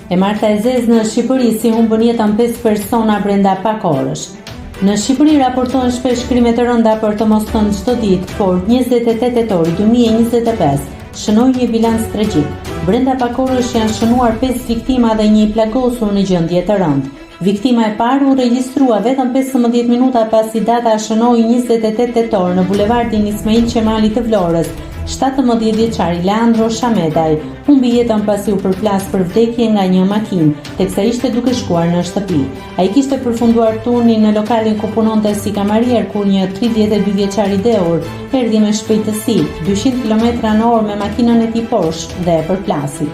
E marta e zezë në Shqipëri si humbën jetën 5 persona brenda pak orësh. Në Shqipëri raportohen shpesh krime të rënda për të mos thënë çdo ditë, por 28 tetori 2025 shënoi një bilanc tragjik. Brenda pak orësh janë shënuar 5 viktima dhe një i plagosur në gjendje të rëndë. Viktima e parë u regjistrua vetëm 15 minuta pasi data shënoi 28 tetor në bulevardin Ismail Qemali të Vlorës. 17 vjeçari Leandro Shamedaj humbi jetën pasi u përplas për vdekje nga një makinë, teksa ishte duke shkuar në shtëpi. Ai kishte përfunduar turnin në lokalin ku punonte si kamarier kur një 32 vjeçari dheur erdhi me shpejtësi 200 km/h me makinën e tij poshtë dhe e përplasi.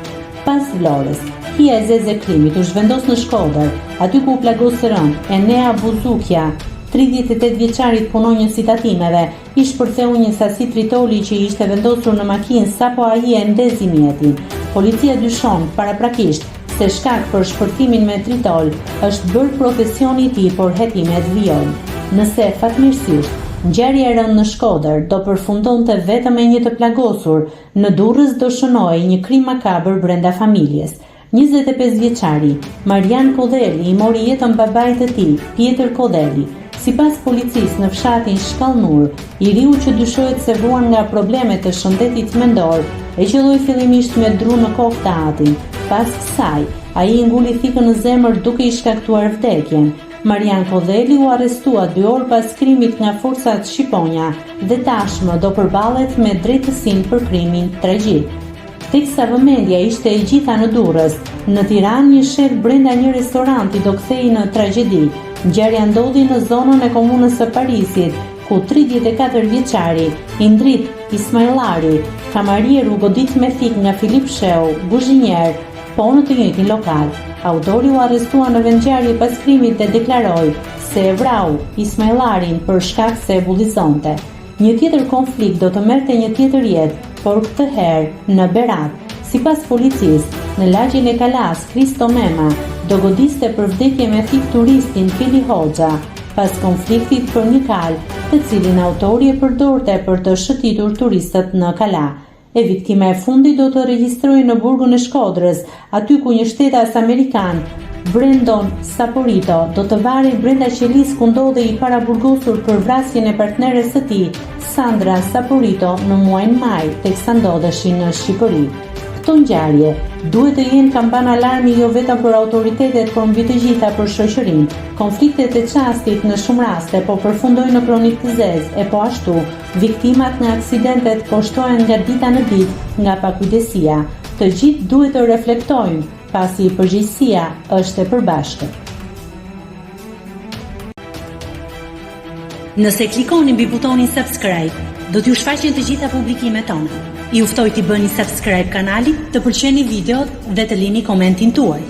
Pas Vlorës, hija e zezë e krimit u zhvendos në Shkodër, aty ku u plagos së rënd Enea Buzukja, 38 vjeçarit punonjës si tatimeve, i shpërtheu një sasi tritoli që i ishte vendosur në makinë sapo ai e ndezi mjetin. Policia dyshon paraprakisht se shkak për shpërthimin me tritol është bërë profesioni i tij, por hetimet vijojnë. Nëse fatmirësisht ngjarja e rëndë në Shkodër do përfundonte vetëm me një të plagosur, në Durrës do shënohej një krim makabër brenda familjes. 25 vjeçari Marian Kodeli i mori jetën babait të tij, Pjetër Kodeli. Sipas policisë në fshatin Shkallnur, i riu që dyshohet se vuan nga problemet të shëndetit mendor, e qelloi fillimisht me dru në kokë të atin. Pas kësaj, ai i nguli thikën në zemër duke i shkaktuar vdekjen. Marian Kodeli u arrestua 2 orë pas krimit nga forcat shqiponja dhe tashmë do përballet me drejtësinë për krimin tragjik. Teksa vëmendja ishte e gjitha në Durrës, në Tiranë një shef brenda një restoranti do kthehej në tragjedi. Ngjarja ndodhi në zonën e komunës së Parisit, ku 34 vjeçari Indrit Ismailari, kamarier u godit me thik nga Filip Sheu, kuzhinier, po në të njëjtin lokal. Autori u arrestua në vendngjarje pas krimit dhe deklaroi se e vrau Ismailarin për shkak se e bullizonte. Një tjetër konflikt do të merrte një tjetër jetë, por këtë herë në Berat. Sipas policisë, në lagjen e Kalas, Kristo Mema do godiste për vdekje me thik turistin Fili Hoxha, pas konfliktit për një kal, të cilin autori e përdorte për të shëtitur turistët në Kala. E viktima e fundit do të regjistrojë në burgun e Shkodrës, aty ku një shtetas amerikan, Brandon Saporito, do të varrej brenda qelisë ku ndodhej i paraburgosur për vrasjen e partneres së tij, Sandra Saporito, në muajin maj, teksa ndodheshin në Shqipëri. Këto ngjarje duhet të jenë kampan alarmi jo vetëm për autoritetet, por mbi të gjitha për shoqërinë. Konfliktet e çastit në shumë raste po përfundojnë në kronik të zezë, e po ashtu viktimat nga aksidentet po shtohen nga dita në ditë nga pakujdesia. Të gjithë duhet të reflektojnë, pasi përgjegjësia është e përbashkët. Nëse klikoni mbi butonin subscribe, do t'ju shfaqen të gjitha publikimet tona. Ju ftoj t'i bëni subscribe kanalit, të pëlqeni videot dhe të lini komentin tuaj.